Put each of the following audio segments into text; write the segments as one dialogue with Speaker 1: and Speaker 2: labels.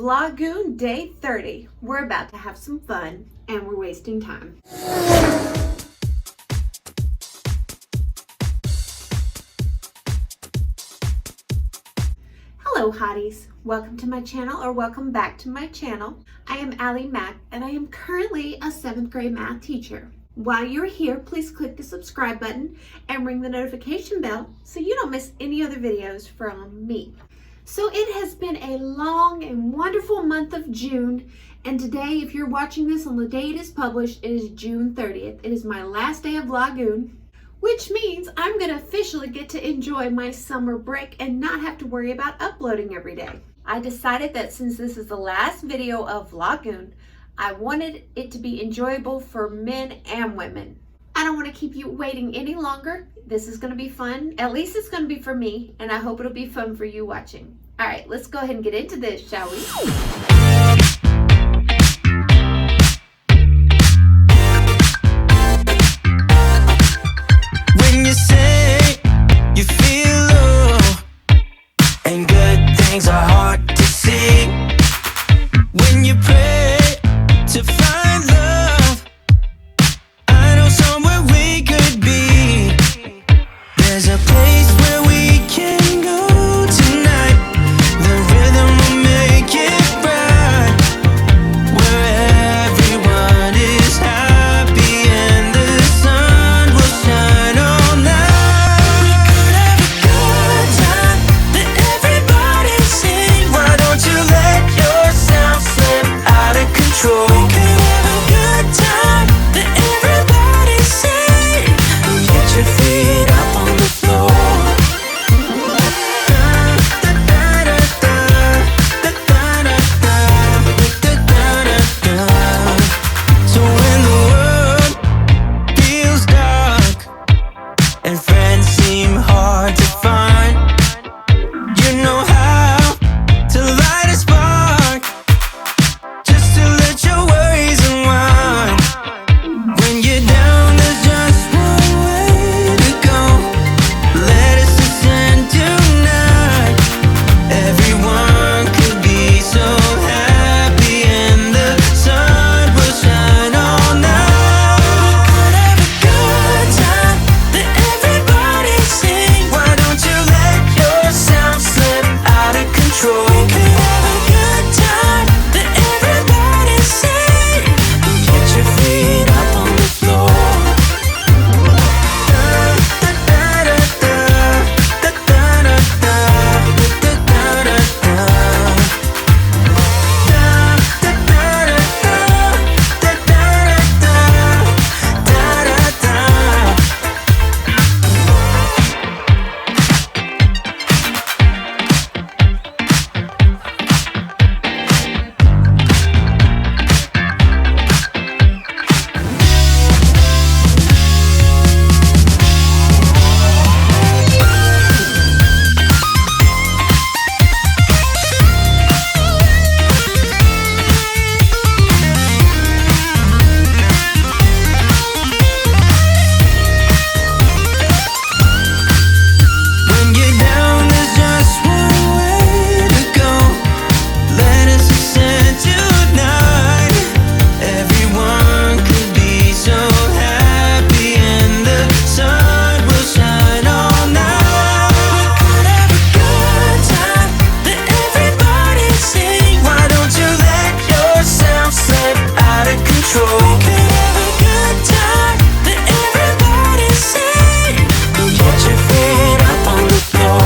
Speaker 1: Vlogune day 30. We're about to have some fun and we're wasting time. Hello Hotties, welcome to my channel or welcome back to my channel. I am Ali Mack and I am currently a 7th grade math teacher. While you're here, please click the subscribe button and ring the notification bell so you don't miss any other videos from me. So it has been a long and wonderful month of June, and today, if you're watching this on the day it is published, it is June 30th. It is my last day of Vlogune, which means I'm going to officially get to enjoy my summer break and not have to worry about uploading every day. I decided that since this is the last video of Vlogune, I wanted it to be enjoyable for men and women. I don't want to keep you waiting any longer. This is going to be fun. At least it's going to be for me, and I hope it'll be fun for you watching. All right, let's go ahead and get into this, shall we?
Speaker 2: When you say you feel low and good things are hard to see, when you pray to find love, I know somewhere we could be. There's a place where we can go tonight. The rhythm will make it right, where everyone is happy and the sun will shine all night. We could have a good time that everybody sing. Why don't you let yourself slip out of control? We could have a good time that everybody sing. Get your feet up on the floor. So when the world feels dark and friends seem hard to find, you know how to light a spark, just to let your worries unwind. When you're down, there's just one way to go. Let us ascend tonight. Everyone could be so happy and the sun will shine all night. We could have a good time that everybody sing. Why don't you let yourself slip out of control? We could have a good time that everybody sing. Get your feet up on the floor. When you're down, there's just one way to go. Let us ascend tonight. Everyone could be so happy and the sun will shine all night. We could have a good time that everybody sing. Why don't you let yourself slip out of control? We could have a good time that everybody sing. Get your feet up on the floor.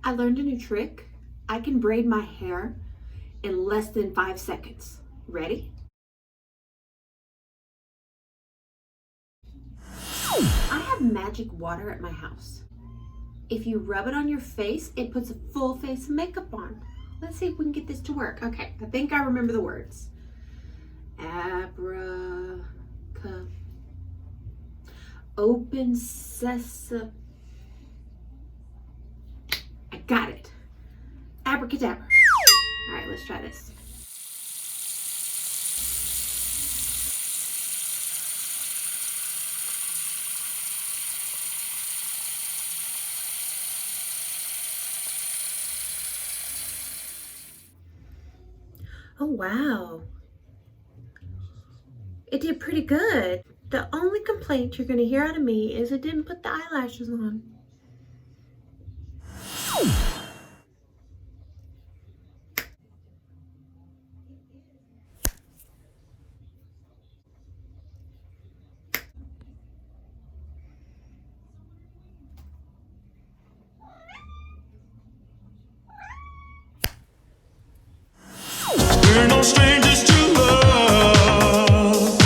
Speaker 1: I learned a new trick. I can braid my hair in less than 5 seconds. Ready? I have magic water at my house. If you rub it on your face, it puts a full face of makeup on. Let's see if we can get this to work. Okay, I think I remember the words. Abraca. Open sesame. Abracadabra. All right, let's try this. Oh, wow. It did pretty good. The only complaint you're going to hear out of me is it didn't put the eyelashes on.
Speaker 2: We're no strangers to love.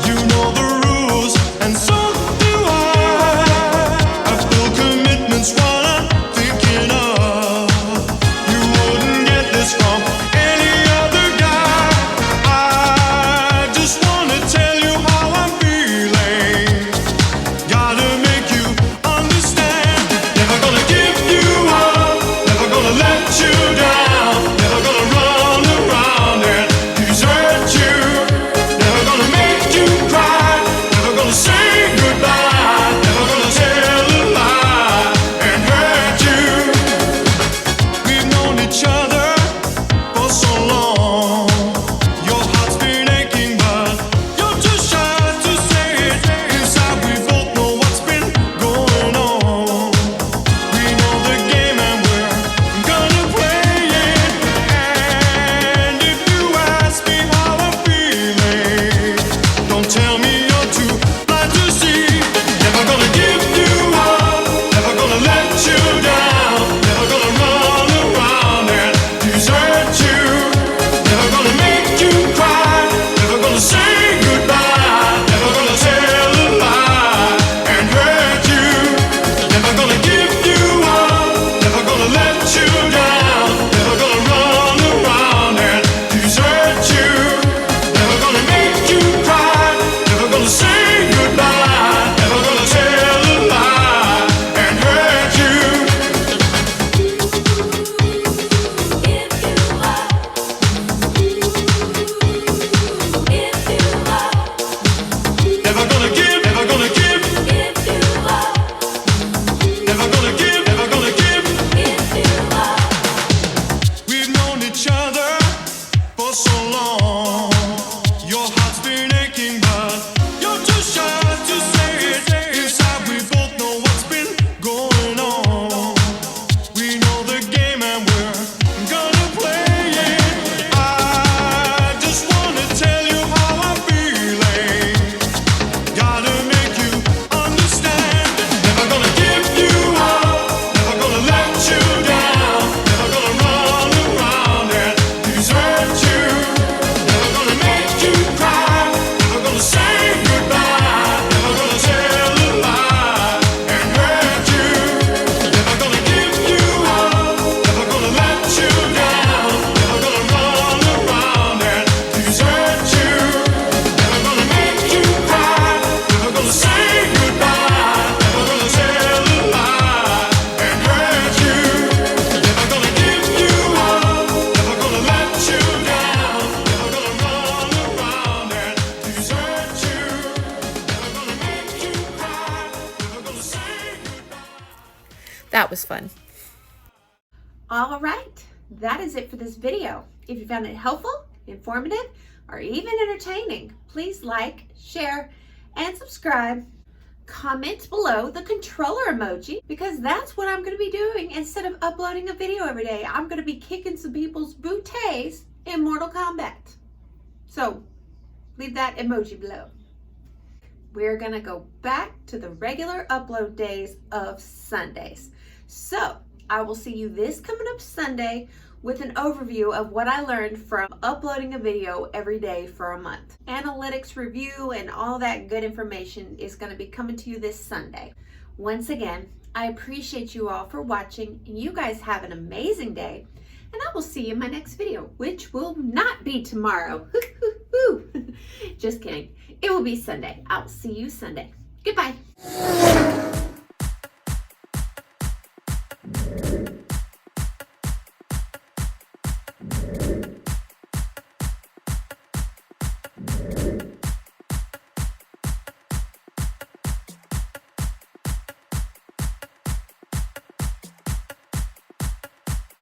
Speaker 2: You know the rules, and so do I. I feel commitment's what I'm thinking of. You wouldn't get this from any other guy. I just wanna tell you how I'm feeling. Gotta make you understand. Never gonna give you up. Never gonna let you down. Never gonna run around and desert you. Never gonna make you cry. Never gonna say goodbye. Never gonna tell a lie and hurt you. We've known each other for so long. Your heart's been aching, but you're too shy to say it. Inside we both know what's been going on. We know the game and we're gonna play it. And if you ask me how I'm feeling, don't tell me you're too blind to see. Never gonna give you up. Never gonna let you down. Never gonna run around and desert you. Never gonna make you cry. Never gonna say goodbye. Never gonna tell a lie and hurt you. Never gonna give you up. Never gonna let you down. Never gonna run around and desert you. Never gonna make you cry. Never gonna say goodbye. Never gonna tell a lie and hurt you. Never gonna give, never gonna give. Never gonna give, never gonna give. We've known each other for so long. Your heart's been aching, but you're too shy to say it. Inside we both know what's been going on. We know the game and we're gonna play it. I just wanna tell you how I'm feeling. Gotta make you understand. Never gonna give you up. Never gonna let you down. Never gonna run around and desert you. Never gonna make you cry. Never gonna say goodbye. Never gonna tell a lie and hurt you. Never gonna give you up. Never gonna let you down. Never gonna run around and desert you. Never gonna make you cry. Never gonna say goodbye. Never gonna tell a lie and hurt you. Never gonna give you up. Never gonna let you down. Never gonna run around and desert you. Never gonna make you cry. Never gonna say goodbye.
Speaker 1: That was fun. All right, that is it for this video. If you found it helpful, informative, or even entertaining, please like, share, and subscribe. Comment below the controller emoji because that's what I'm going to be doing instead of uploading a video every day. I'm going to be kicking some people's booties in Mortal Kombat. So leave that emoji below. We're going to go back to the regular upload days of Sundays. So I will see you this coming up Sunday with an overview of what I learned from uploading a video every day for a month. Analytics review and all that good information is going to be coming to you this Sunday. Once again, I appreciate you all for watching. You guys have an amazing day, and I will see you in my next video, which will not be tomorrow. Just kidding. It will be Sunday. I'll see you Sunday. Goodbye.